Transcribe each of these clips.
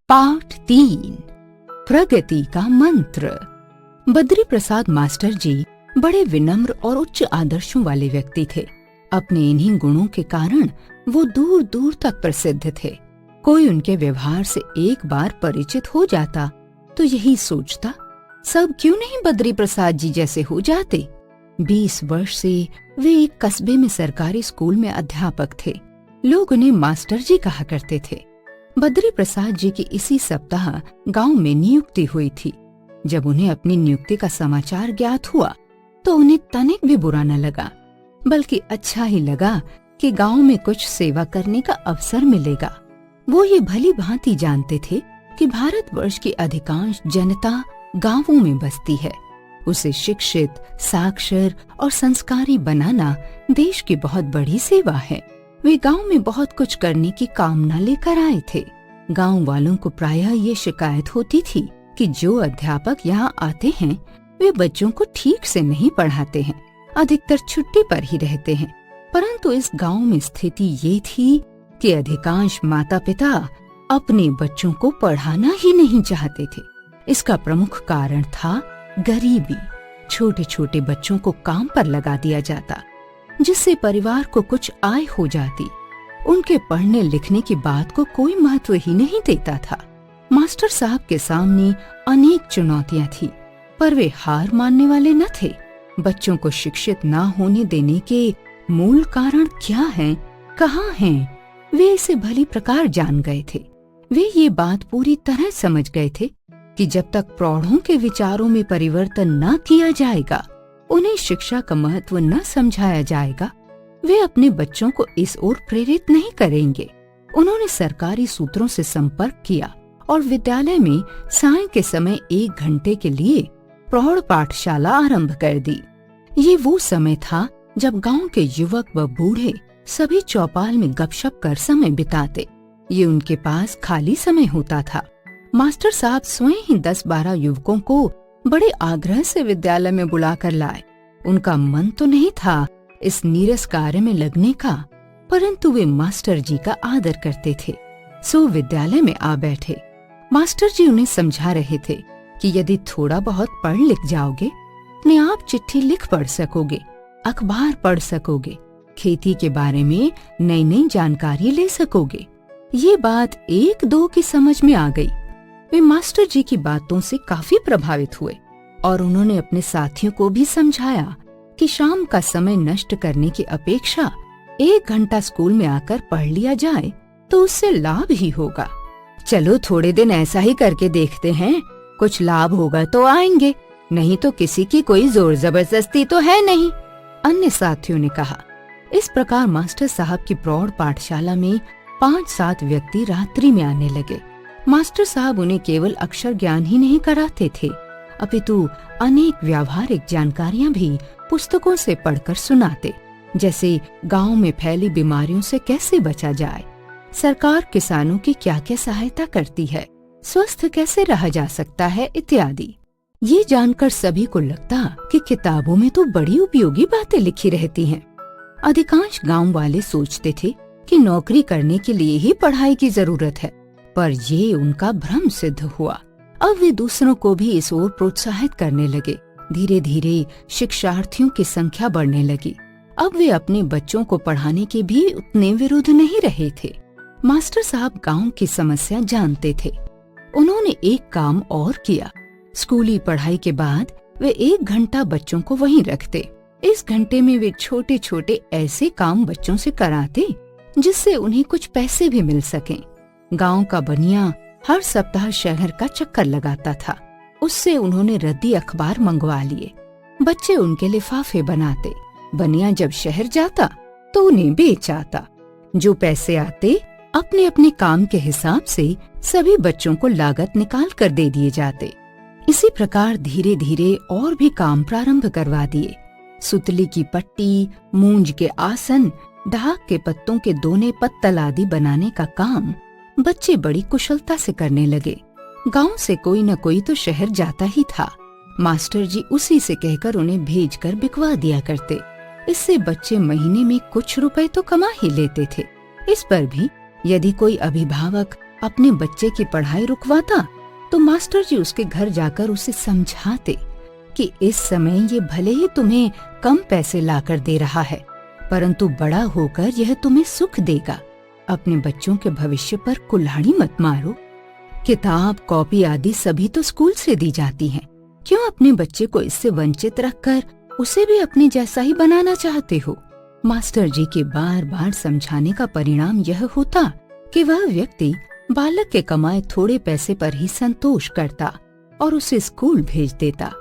पाठ 3 प्रगति का मंत्र। बद्री प्रसाद मास्टर जी बड़े विनम्र और उच्च आदर्शों वाले व्यक्ति थे। अपने इन्हीं गुणों के कारण वो दूर दूर तक प्रसिद्ध थे। कोई उनके व्यवहार से एक बार परिचित हो जाता तो यही सोचता, सब क्यों नहीं बद्री प्रसाद जी जैसे हो जाते। 20 वर्ष से वे एक कस्बे में सरकारी स्कूल में अध्यापक थे। लोग उन्हें मास्टर जी कहा करते थे। बद्री प्रसाद जी की इसी सप्ताह गांव में नियुक्ति हुई थी। जब उन्हें अपनी नियुक्ति का समाचार ज्ञात हुआ तो उन्हें तनिक भी बुरा न लगा, बल्कि अच्छा ही लगा कि गांव में कुछ सेवा करने का अवसर मिलेगा। वो ये भली भांति जानते थे कि भारतवर्ष की अधिकांश जनता गांवों में बसती है। उसे शिक्षित, साक्षर और संस्कारी बनाना देश की बहुत बड़ी सेवा है। वे गांव में बहुत कुछ करने की कामना लेकर आए थे। गांव वालों को प्रायः ये शिकायत होती थी कि जो अध्यापक यहाँ आते हैं वे बच्चों को ठीक से नहीं पढ़ाते हैं, अधिकतर छुट्टी पर ही रहते हैं। परंतु इस गांव में स्थिति ये थी कि अधिकांश माता पिता अपने बच्चों को पढ़ाना ही नहीं चाहते थे। इसका प्रमुख कारण था गरीबी। छोटे छोटे बच्चों को काम पर लगा दिया जाता, जिससे परिवार को कुछ आय हो जाती। उनके पढ़ने लिखने की बात को कोई महत्व ही नहीं देता था। मास्टर साहब के सामने अनेक चुनौतियां थी, पर वे हार मानने वाले न थे। बच्चों को शिक्षित न होने देने के मूल कारण क्या हैं, कहाँ हैं, वे इसे भली प्रकार जान गए थे। वे ये बात पूरी तरह समझ गए थे कि जब तक प्रौढ़ों के विचारों में परिवर्तन न किया जाएगा, उन्हें शिक्षा का महत्व न समझाया जाएगा, वे अपने बच्चों को इस ओर प्रेरित नहीं करेंगे। उन्होंने सरकारी सूत्रों से संपर्क किया और विद्यालय में साय के समय 1 घंटे के लिए प्रौढ़ पाठशाला आरंभ कर दी। ये वो समय था जब गांव के युवक व बूढ़े सभी चौपाल में गपशप कर समय बिताते। ये उनके पास खाली समय होता था। मास्टर साहब स्वयं ही 10-12 युवकों को बड़े आग्रह से विद्यालय में बुलाकर लाए। उनका मन तो नहीं था इस नीरस कार्य में लगने का, परंतु वे मास्टर जी का आदर करते थे, सो विद्यालय में आ बैठे। मास्टर जी उन्हें समझा रहे थे कि यदि थोड़ा बहुत पढ़ लिख जाओगे, अपने आप चिट्ठी लिख पढ़ सकोगे, अखबार पढ़ सकोगे, खेती के बारे में नई नई जानकारी ले सकोगे। ये बात 1-2 की समझ में आ गई। वे मास्टर जी की बातों से काफी प्रभावित हुए और उन्होंने अपने साथियों को भी समझाया कि शाम का समय नष्ट करने की अपेक्षा 1 घंटा स्कूल में आकर पढ़ लिया जाए तो उससे लाभ ही होगा। चलो थोड़े दिन ऐसा ही करके देखते हैं, कुछ लाभ होगा तो आएंगे, नहीं तो किसी की कोई जोर जबरदस्ती तो है नहीं, अन्य साथियों ने कहा। इस प्रकार मास्टर साहब की प्रौढ़ पाठशाला में 5-7 व्यक्ति रात्रि में आने लगे। मास्टर साहब उन्हें केवल अक्षर ज्ञान ही नहीं कराते थे, अपितु अनेक व्यावहारिक जानकारियां भी पुस्तकों से पढ़कर सुनाते, जैसे गांव में फैली बीमारियों से कैसे बचा जाए, सरकार किसानों की क्या क्या सहायता करती है, स्वस्थ कैसे रहा जा सकता है, इत्यादि। ये जानकर सभी को लगता कि किताबों में तो बड़ी उपयोगी बातें लिखी रहती हैं। अधिकांश गांव वाले सोचते थे कि नौकरी करने के लिए ही पढ़ाई की जरूरत है, पर ये उनका भ्रम सिद्ध हुआ। अब वे दूसरों को भी इस ओर प्रोत्साहित करने लगे। धीरे धीरे शिक्षार्थियों की संख्या बढ़ने लगी। अब वे अपने बच्चों को पढ़ाने के भी उतने विरुद्ध नहीं रहे थे। मास्टर साहब गांव की समस्या जानते थे। उन्होंने एक काम और किया। स्कूली पढ़ाई के बाद वे 1 घंटा बच्चों को वहीं रखते। इस घंटे में वे छोटे छोटे ऐसे काम बच्चों से कराते जिससे उन्हें कुछ पैसे भी मिल सकें। गांव का बनिया हर सप्ताह शहर का चक्कर लगाता था। उससे उन्होंने रद्दी अखबार मंगवा लिए। बच्चे उनके लिफाफे बनाते। बनिया जब शहर जाता तो उन्हें बेच आता। जो पैसे आते अपने अपने काम के हिसाब से सभी बच्चों को लागत निकाल कर दे दिए जाते। इसी प्रकार धीरे धीरे और भी काम प्रारंभ करवा दिए। सुतली की पट्टी, मूंज के आसन, ढाक के पत्तों के दोने पत्तल आदि बनाने का काम बच्चे बड़ी कुशलता से करने लगे। गांव से कोई न कोई तो शहर जाता ही था। मास्टर जी उसी से कहकर उन्हें भेजकर बिकवा दिया करते। इससे बच्चे महीने में कुछ रुपए तो कमा ही लेते थे। इस पर भी यदि कोई अभिभावक अपने बच्चे की पढ़ाई रुकवाता तो मास्टर जी उसके घर जाकर उसे समझाते कि इस समय ये भले ही तुम्हें कम पैसे लाकर दे रहा है, परंतु बड़ा होकर यह तुम्हें सुख देगा। अपने बच्चों के भविष्य पर कुल्हाड़ी मत मारो। किताब, कॉपी आदि सभी तो स्कूल से दी जाती हैं। क्यों अपने बच्चे को इससे वंचित रखकर उसे भी अपने जैसा ही बनाना चाहते हो? मास्टर जी के बार बार समझाने का परिणाम यह होता कि वह व्यक्ति बालक के कमाए थोड़े पैसे पर ही संतोष करता और उसे स्कूल भेज देता।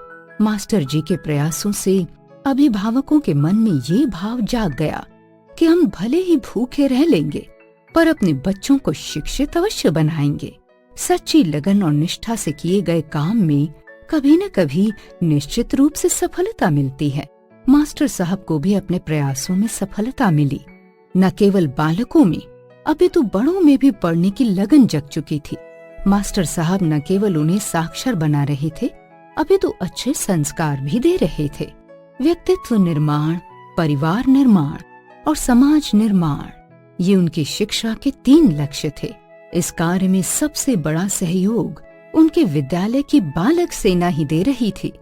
मास्टर जी के प्रयासों से अभिभावकों के मन में ये भाव जाग गया कि हम भले ही भूखे रह लेंगे पर अपने बच्चों को शिक्षित अवश्य बनाएंगे। सच्ची लगन और निष्ठा से किए गए काम में कभी न कभी निश्चित रूप से सफलता मिलती है। मास्टर साहब को भी अपने प्रयासों में सफलता मिली। न केवल बालकों में, अभी तो बड़ों में भी पढ़ने की लगन जग चुकी थी। मास्टर साहब न केवल उन्हें साक्षर बना रहे थे, अभी तो अच्छे संस्कार भी दे रहे थे। व्यक्तित्व निर्माण, परिवार निर्माण और समाज निर्माण, ये उनकी शिक्षा के 3 लक्ष्य थे। इस कार्य में सबसे बड़ा सहयोग उनके विद्यालय की बालक सेना ही दे रही थी।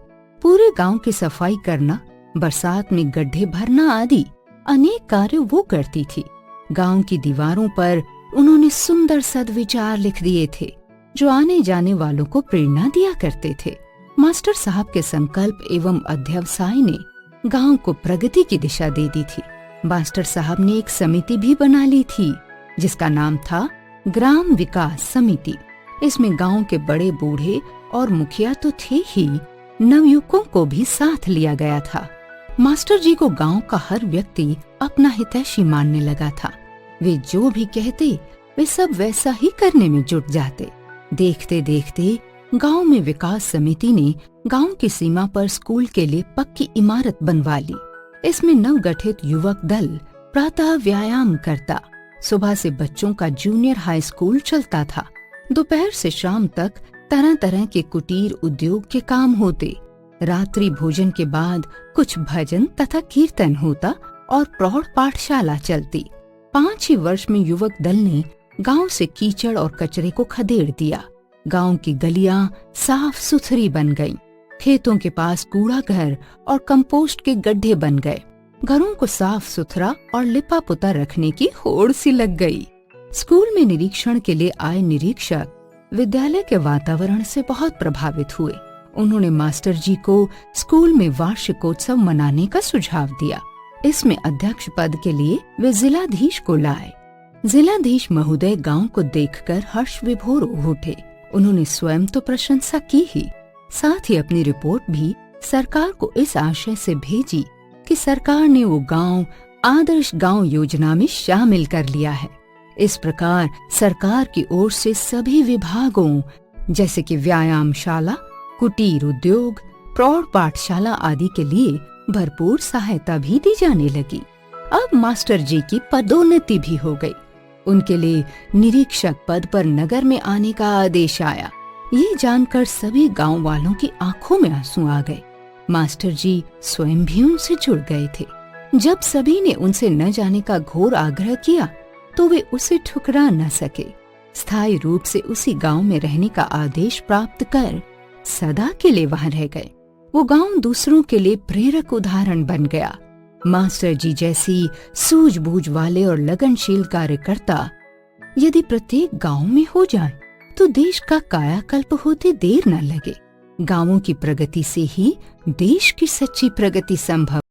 पूरे गांव की सफाई करना, बरसात में गड्ढे भरना आदि अनेक कार्य वो करती थी। गांव की दीवारों पर उन्होंने सुंदर सद्विचार लिख दिए थे जो आने जाने वालों को प्रेरणा दिया करते थे। मास्टर साहब के संकल्प एवं अध्यवसाय ने गांव को प्रगति की दिशा दे दी थी। मास्टर साहब ने एक समिति भी बना ली थी जिसका नाम था ग्राम विकास समिति। इसमें गांव के बड़े बूढ़े और मुखिया तो थे ही, नवयुवकों को भी साथ लिया गया था। मास्टर जी को गांव का हर व्यक्ति अपना हितैषी मानने लगा था। वे जो भी कहते वे सब वैसा ही करने में जुट जाते। देखते देखते गांव में विकास समिति ने गांव की सीमा पर स्कूल के लिए पक्की इमारत बनवा ली। इसमें नवगठित युवक दल प्रातः व्यायाम करता। सुबह से बच्चों का जूनियर हाई स्कूल चलता था। दोपहर से शाम तक तरह तरह के कुटीर उद्योग के काम होते। रात्रि भोजन के बाद कुछ भजन तथा कीर्तन होता और प्रौढ़ पाठशाला चलती। 5 ही वर्ष में युवक दल ने गांव से कीचड़ और कचरे को खदेड़ दिया। गांव की गलियां साफ सुथरी बन गईं। खेतों के पास कूड़ा घर और कंपोस्ट के गड्ढे बन गए। घरों को साफ सुथरा और लिपा पुता रखने की होड़ सी लग गई। स्कूल में निरीक्षण के लिए आए निरीक्षक विद्यालय के वातावरण से बहुत प्रभावित हुए। उन्होंने मास्टर जी को स्कूल में वार्षिकोत्सव मनाने का सुझाव दिया। इसमें अध्यक्ष पद के लिए वे जिलाधीश को लाए। जिलाधीश महोदय गांव को देखकर हर्ष विभोर हो उठे। उन्होंने स्वयं तो प्रशंसा की ही, साथ ही अपनी रिपोर्ट भी सरकार को इस आशय से भेजी कि सरकार ने वो गांव आदर्श गांव योजना में शामिल कर लिया है। इस प्रकार सरकार की ओर से सभी विभागों जैसे कि व्यायामशाला, कुटीर उद्योग, प्रौढ़ पाठशाला आदि के लिए भरपूर सहायता भी दी जाने लगी। अब मास्टर जी की पदोन्नति भी हो गई। उनके लिए निरीक्षक पद पर नगर में आने का आदेश आया। ये जानकर सभी गांव वालों की आंखों में आंसू आ गए। मास्टर जी स्वयं भी उनसे जुड़ गए थे। जब सभी ने उनसे न जाने का घोर आग्रह किया तो वे उसे ठुकरा न सके। स्थायी रूप से उसी गांव में रहने का आदेश प्राप्त कर सदा के लिए वहां रह गए। वो गांव दूसरों के लिए प्रेरक उदाहरण बन गया। मास्टर जी जैसी सूझबूझ वाले और लगनशील कार्यकर्ता यदि प्रत्येक गांव में हो जाए तो देश का कायाकल्प होते देर न लगे। गांवों की प्रगति से ही देश की सच्ची प्रगति संभव